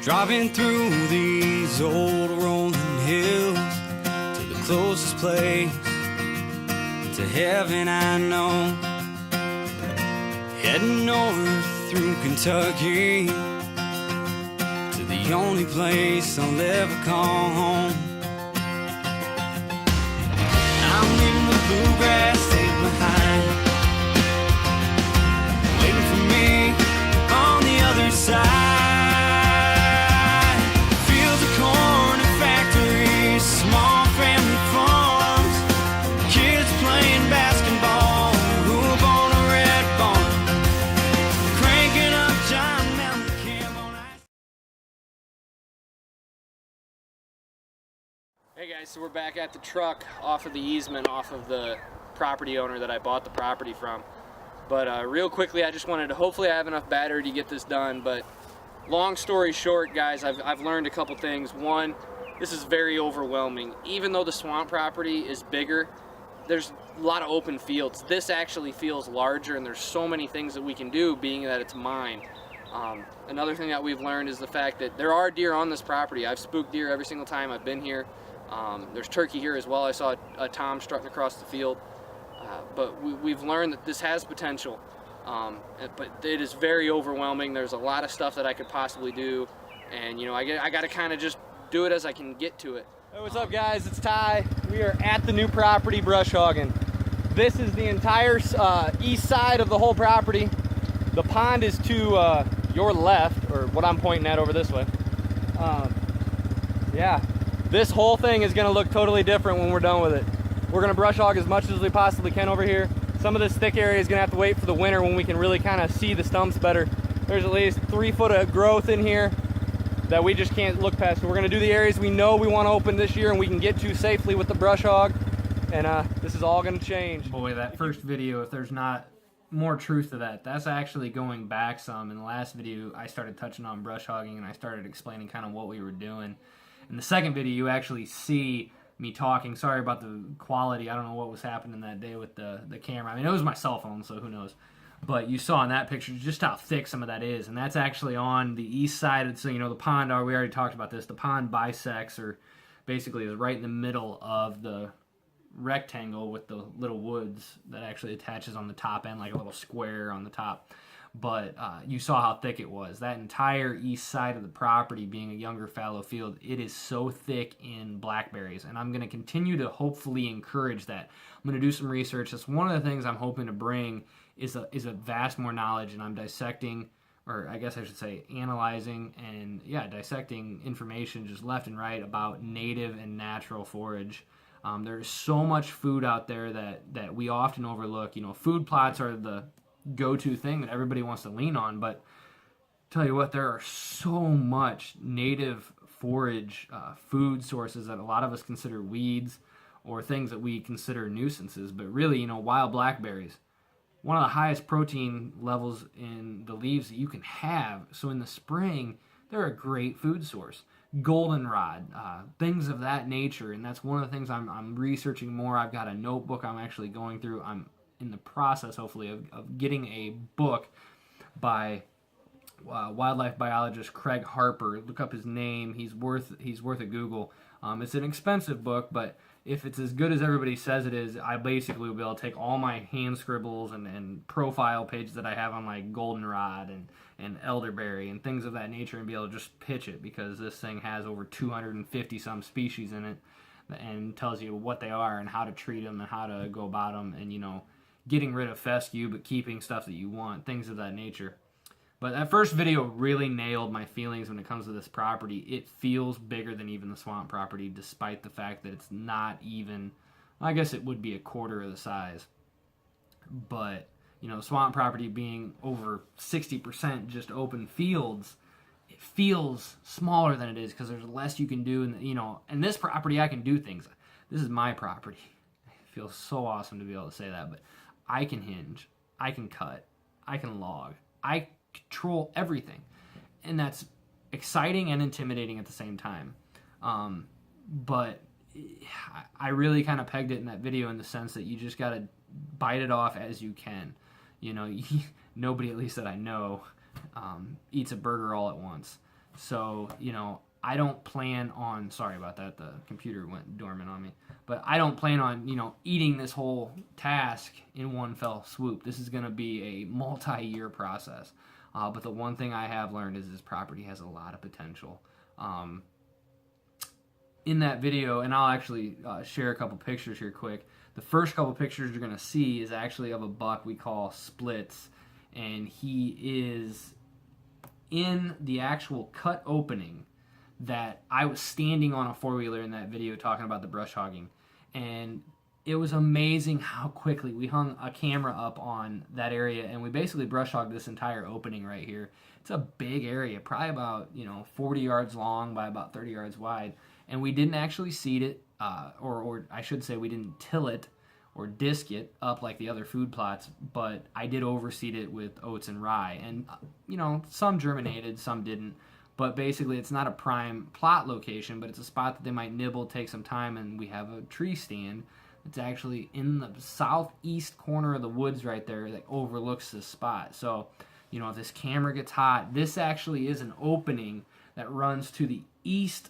Driving through these old rolling hills to the closest place to heaven I know. Heading north through Kentucky to the only place I'll ever call home. I'm leaving the bluegrass state behind, waiting for me on the other side. Fields of corn and factories, small family farms, kids playing basketball, hoop on a red barn, cranking up John Mountain Camp on ice. Hey guys, so we're back at the truck off of the easement, off of the property owner that I bought the property from. But real quickly, I just wanted to, hopefully I have enough battery to get this done, but long story short, guys, I've learned a couple things. One, this is very overwhelming. Even though the swamp property is bigger, there's a lot of open fields. This actually feels larger, and there's so many things that we can do, being that it's mine. Another thing that we've learned is the fact that there are deer on this property. I've spooked deer every single time I've been here. There's turkey here as well. I saw a tom strutting across the field. But we've learned that this has potential, but it is very overwhelming. There's a lot of stuff that I could possibly do, and you know, I got to kind of just do it as I can get to it. Hey, what's up guys? It's Ty. We are at the new property brush hogging. This is the entire east side of the whole property. The pond is to your left, or what I'm pointing at over this way. Yeah, this whole thing is gonna look totally different when we're done with it. We're gonna brush hog as much as we possibly can over here. Some of this thick area is gonna have to wait for the winter when we can really kind of see the stumps better. There's at least 3 foot of growth in here that we just can't look past. So we're gonna do the areas we know we want to open this year and we can get to safely with the brush hog. And this is all gonna change. Boy, that first video, if there's not more truth to that, that's actually going back some. In the last video, I started touching on brush hogging and I started explaining kind of what we were doing. In the second video, you actually see me talking. Sorry about the quality. I don't know what was happening that day with the camera. I mean, it was my cell phone, so who knows. But you saw in that picture just how thick some of that is. And that's actually on the east side. So, you know, the pond, we already talked about this. The pond bisects, or basically is right in the middle of the rectangle with the little woods that actually attaches on the top end, like a little square on the top. But you saw how thick it was. That entire east side of the property being a younger fallow field, it is so thick in blackberries, and I'm going to continue to hopefully encourage that. I'm going to do some research. That's one of the things I'm hoping to bring is a vast more knowledge, and I'm dissecting, or I guess I should say analyzing, and yeah, dissecting information just left and right about native and natural forage. There's so much food out there that we often overlook. You know, food plots are the go-to thing that everybody wants to lean on, but tell you what, there are so much native forage food sources that a lot of us consider weeds or things that we consider nuisances, but really, you know, wild blackberries, one of the highest protein levels in the leaves that you can have. So in the spring, they're a great food source. Goldenrod, things of that nature, and that's one of the things I'm researching more. I've got a notebook I'm actually going through. I'm in the process, hopefully, of getting a book by wildlife biologist Craig Harper. Look up his name. He's worth a Google. It's an expensive book, but if it's as good as everybody says it is, I basically will be able to take all my hand scribbles and profile pages that I have on like goldenrod and elderberry and things of that nature and be able to just pitch it, because this thing has over 250 some species in it and tells you what they are and how to treat them and how to go about them, and you know, getting rid of fescue but keeping stuff that you want, things of that nature. But that first video really nailed my feelings when it comes to this property. It feels bigger than even the swamp property, despite the fact that it's not even, I guess it would be a quarter of the size. But, you know, the swamp property being over 60% just open fields, it feels smaller than it is because there's less you can do. And, you know, and this property I can do things. This is my property. It feels so awesome to be able to say that, but I can hinge, I can cut, I can log, I control everything, and that's exciting and intimidating at the same time. But I really kind of pegged it in that video in the sense that you just got to bite it off as you can. You know, nobody, at least that I know, eats a burger all at once. So, you know, I don't plan on, sorry about that, the computer went dormant on me, but I don't plan on, you know, eating this whole task in one fell swoop. This is going to be a multi-year process. But the one thing I have learned is this property has a lot of potential. In that video, and I'll actually share a couple pictures here quick. The first couple pictures you're going to see is actually of a buck we call Splits, and he is in the actual cut opening that I was standing on a four-wheeler in that video talking about the brush hogging. And it was amazing how quickly we hung a camera up on that area, and we basically brush hogged this entire opening right here. It's a big area, probably about, you know, 40 yards long by about 30 yards wide. And we didn't actually seed it, or I should say we didn't till it or disc it up like the other food plots, but I did overseed it with oats and rye. And, you know, some germinated, some didn't. But basically, it's not a prime plot location, but it's a spot that they might nibble, take some time, and we have a tree stand. It's actually in the southeast corner of the woods right there that overlooks this spot. So, you know, if this camera gets hot, this actually is an opening that runs to the east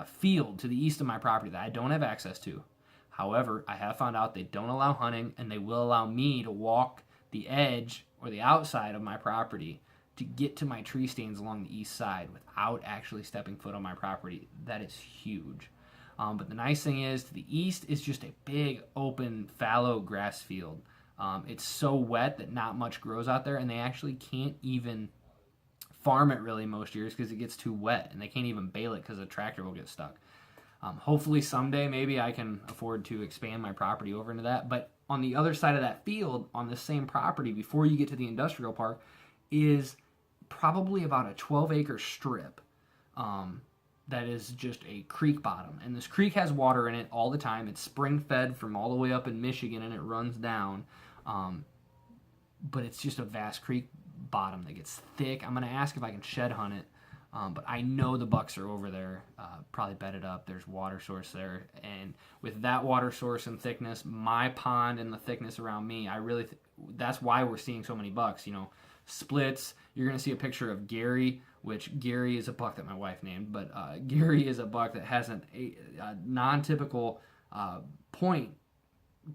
field, to the east of my property that I don't have access to. However, I have found out they don't allow hunting, and they will allow me to walk the edge or the outside of my property to get to my tree stands along the east side without actually stepping foot on my property. That is huge. But the nice thing is, to the east is just a big, open, fallow grass field. It's so wet that not much grows out there, and they actually can't even farm it really most years because it gets too wet, and they can't even bale it because the tractor will get stuck. Hopefully someday maybe I can afford to expand my property over into that. But on the other side of that field, on the same property, before you get to the industrial park, is probably about a 12-acre strip that is just a creek bottom. And this creek has water in it all the time. It's spring-fed from all the way up in Michigan, and it runs down. But it's just a vast creek bottom that gets thick. I'm going to ask if I can shed hunt it. But I know the bucks are over there, probably bedded up. There's water source there. And with that water source and thickness, my pond and the thickness around me, that's why we're seeing so many bucks. You know, Splits, you're going to see a picture of Gary, which Gary is a buck that my wife named, but Gary is a buck that has a non-typical point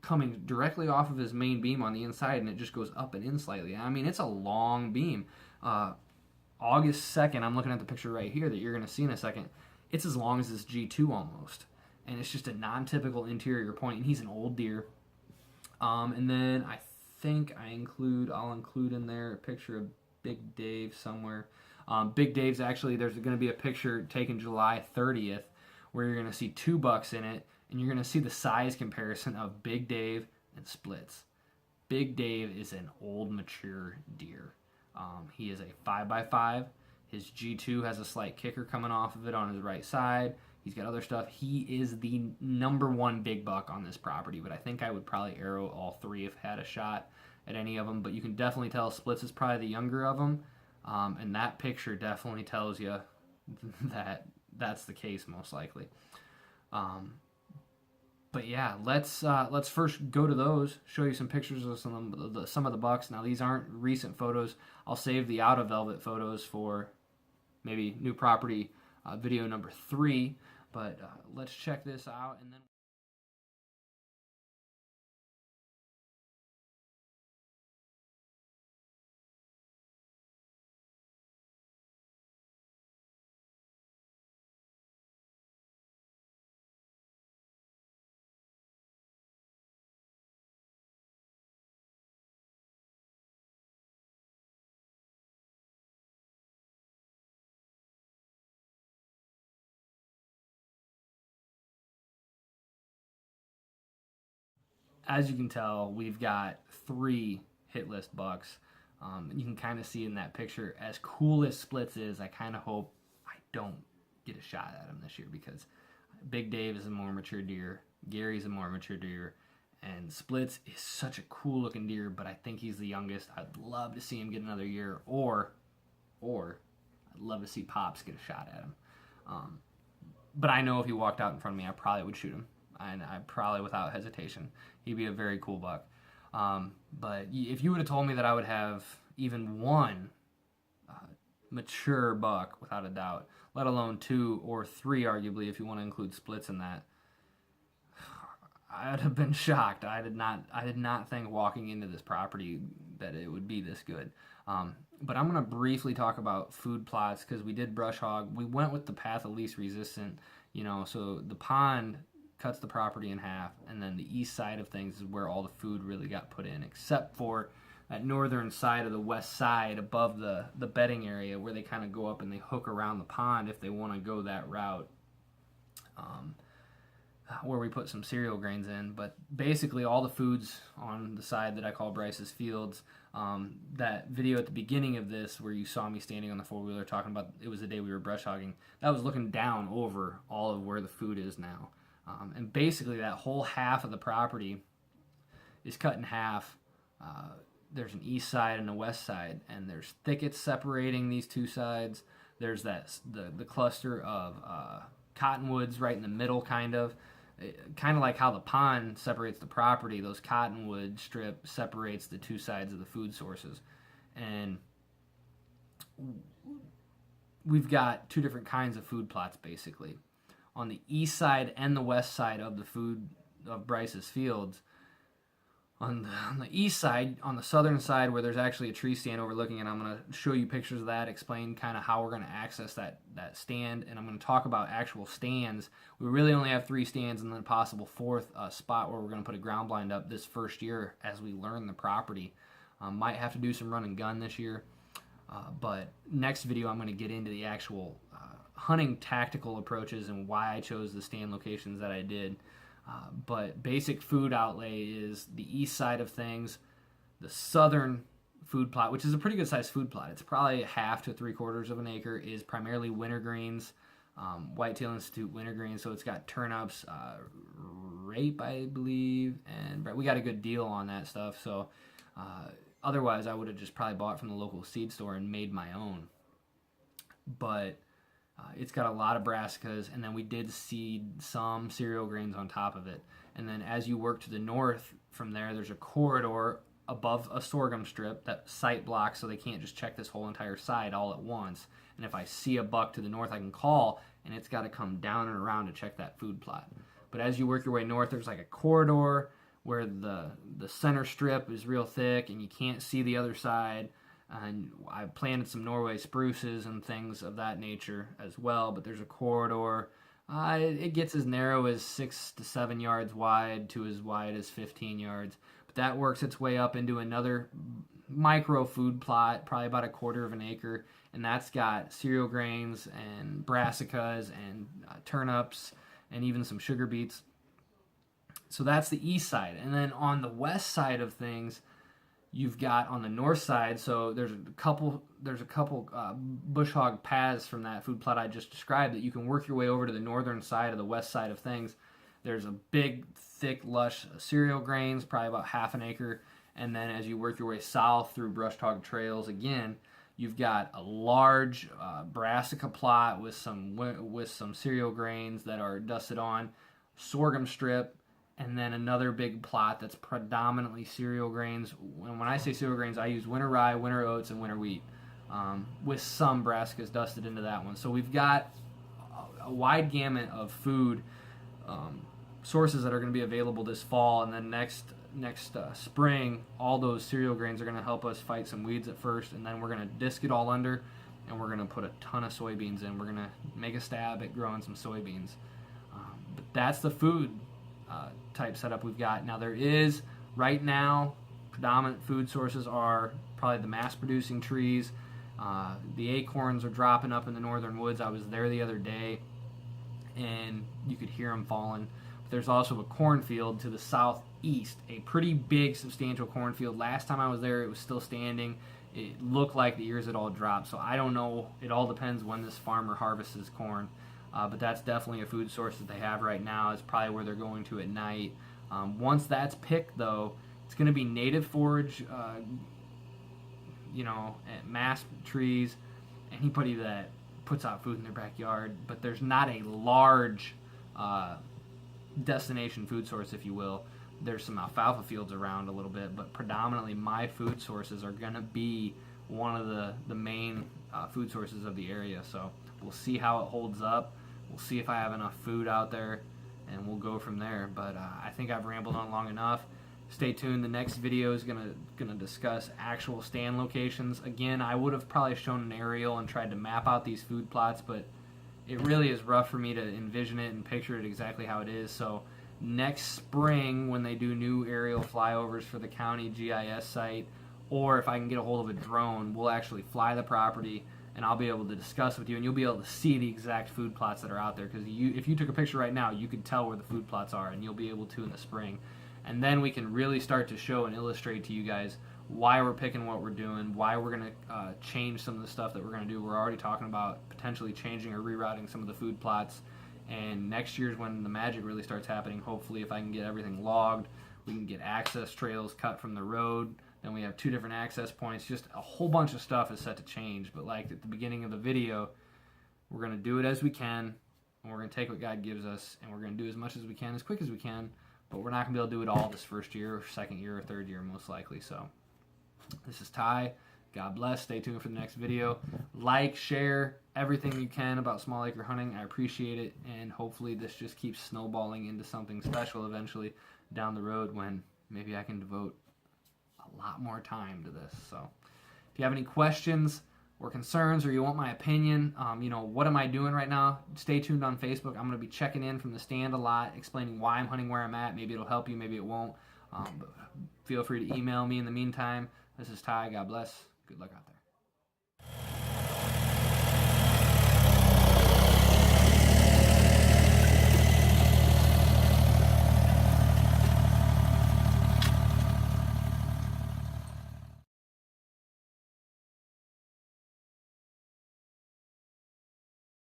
coming directly off of his main beam on the inside, and it just goes up and in slightly. I mean, it's a long beam. August 2nd, I'm looking at the picture right here that you're going to see in a second. It's as long as this G2 almost. And it's just a non-typical interior point, and he's an old deer. And then I think I'll include in there a picture of Big Dave somewhere. Big Dave's actually, there's going to be a picture taken July 30th where you're going to see two bucks in it, and you're going to see the size comparison of Big Dave and Splits. Big Dave is an old, mature deer. He is a 5x5. His G2 has a slight kicker coming off of it on his right side. He's got other stuff. He is the #1 big buck on this property, but I think I would probably arrow all three if had a shot at any of them. But you can definitely tell Splits is probably the younger of them, and that picture definitely tells you that that's the case most likely. But yeah, let's first go to those, show you some pictures of some of the bucks. Now, these aren't recent photos. I'll save the out of velvet photos for maybe new property video number 3. But let's check this out, and then. As you can tell, we've got 3 hit list bucks. You can kind of see in that picture, as cool as Splits is, I kind of hope I don't get a shot at him this year because Big Dave is a more mature deer, Gary's a more mature deer, and Splits is such a cool looking deer, but I think he's the youngest. I'd love to see him get another year, or I'd love to see Pops get a shot at him. But I know if he walked out in front of me, I probably would shoot him. And I probably, without hesitation, he'd be a very cool buck. But if you would have told me that I would have even one mature buck without a doubt, let alone 2 or 3 arguably if you want to include splits in that. I'd have been shocked. I did not think walking into this property that it would be this good. But I'm going to briefly talk about food plots because we did brush hog. We went with the path of least resistant, so the pond cuts the property in half, and then the east side of things is where all the food really got put in, except for that northern side of the west side above the bedding area where they kind of go up and they hook around the pond if they want to go that route. Where we put some cereal grains in, but basically all the foods on the side that I call Bryce's Fields. That video at the beginning of this where you saw me standing on the four-wheeler talking about it was the day we were brush hogging, that was looking down over all of where the food is now. And basically that whole half of the property is cut in half. There's an east side and a west side, and there's thickets separating these two sides. There's the cluster of cottonwoods right in the middle, kind of like how the pond separates the property. Those cottonwood strip separates the two sides of the food sources, and we've got 2 different kinds of food plots basically. On the east side and the west side of the food of Bryce's Fields, on the east side, on the southern side where there's actually a tree stand overlooking it, I'm going to show you pictures of that, explain kind of how we're going to access that stand, and I'm going to talk about actual stands. We really only have 3 stands and then a possible 4th spot where we're going to put a ground blind up this first year as we learn the property. Might have to do some run and gun this year, but next video I'm going to get into the actual hunting tactical approaches and why I chose the stand locations that I did. But basic food outlay is the east side of things. The southern food plot, which is a pretty good sized food plot, it's probably 1/2 to 3/4 of an acre, is primarily wintergreens, Whitetail Institute wintergreens. So it's got turnips, rape, I believe, and we got a good deal on that stuff. So otherwise I would have just probably bought from the local seed store and made my own. But it's got a lot of brassicas, and then we did seed some cereal grains on top of it. And then as you work to the north from there, there's a corridor above a sorghum strip that sight blocks, so they can't just check this whole entire side all at once. And if I see a buck to the north, I can call, and it's got to come down and around to check that food plot. But as you work your way north, there's like a corridor where the center strip is real thick, and you can't see the other side. And I planted some Norway spruces and things of that nature as well, but there's a corridor. It gets as narrow as 6 to 7 yards wide to as wide as 15 yards. But that works its way up into another micro food plot, probably about 1/4 of an acre, and that's got cereal grains and brassicas and turnips and even some sugar beets. So that's the east side. And then on the west side of things, you've got on the north side, so there's a couple bush hog paths from that food plot I just described that you can work your way over to the northern side of the west side of things. There's a big, thick, lush cereal grains, probably about 1/2 an acre, and then as you work your way south through brush hog trails again, you've got a large brassica plot with some cereal grains that are dusted on, sorghum strip, and then another big plot that's predominantly cereal grains. And when I say cereal grains, I use winter rye, winter oats, and winter wheat, with some brassicas dusted into that one. So we've got a wide gamut of food sources that are going to be available this fall, and then next spring, all those cereal grains are going to help us fight some weeds at first, and then we're going to disc it all under, and we're going to put a ton of soybeans in. We're going to make a stab at growing some soybeans. But that's the food type setup we've got. Now there is, right now, predominant food sources are probably the mass producing trees. The acorns are dropping up in the northern woods. I was there the other day and you could hear them falling. But there's also a cornfield to the southeast, a pretty big substantial cornfield. Last time I was there it was still standing. It looked like the ears had all dropped, so I don't know. It all depends when this farmer harvests his corn. But that's definitely a food source that they have right now. It's probably where they're going to at night. Once that's picked, though, it's going to be native forage, mass trees, anybody that puts out food in their backyard. But there's not a large destination food source, if you will. There's some alfalfa fields around a little bit, but predominantly my food sources are going to be one of the main food sources of the area. So we'll see how it holds up. We'll see if I have enough food out there, and we'll go from there. But I think I've rambled on long enough. Stay tuned. The next video is gonna discuss actual stand locations. Again, I would have probably shown an aerial and tried to map out these food plots, but it really is rough for me to envision it and picture it exactly how it is. So next spring, when they do new aerial flyovers for the county GIS site, or if I can get a hold of a drone, we'll actually fly the property, and I'll be able to discuss with you, and you'll be able to see the exact food plots that are out there. Because if you took a picture right now, you could tell where the food plots are, and you'll be able to in the spring. And then we can really start to show and illustrate to you guys why we're picking what we're doing, why we're going to change some of the stuff that we're going to do. We're already talking about potentially changing or rerouting some of the food plots. And next year's when the magic really starts happening. Hopefully, if I can get everything logged, we can get access trails cut from the road. Then we have 2 different access points. Just a whole bunch of stuff is set to change. But like at the beginning of the video, we're going to do it as we can, and we're going to take what God gives us, and we're going to do as much as we can, as quick as we can. But we're not going to be able to do it all this first year, or second year, or third year, most likely. So this is Ty. God bless. Stay tuned for the next video. Like, share everything you can about small acre hunting. I appreciate it. And hopefully this just keeps snowballing into something special eventually down the road when maybe I can devote a lot more time to this. So if you have any questions or concerns, or you want my opinion, what am I doing right now, stay tuned on Facebook. I'm going to be checking in from the stand a lot, explaining why I'm hunting where I'm at. Maybe it'll help you, maybe it won't. But feel free to email me in the meantime. This is Ty. God bless. Good luck out there.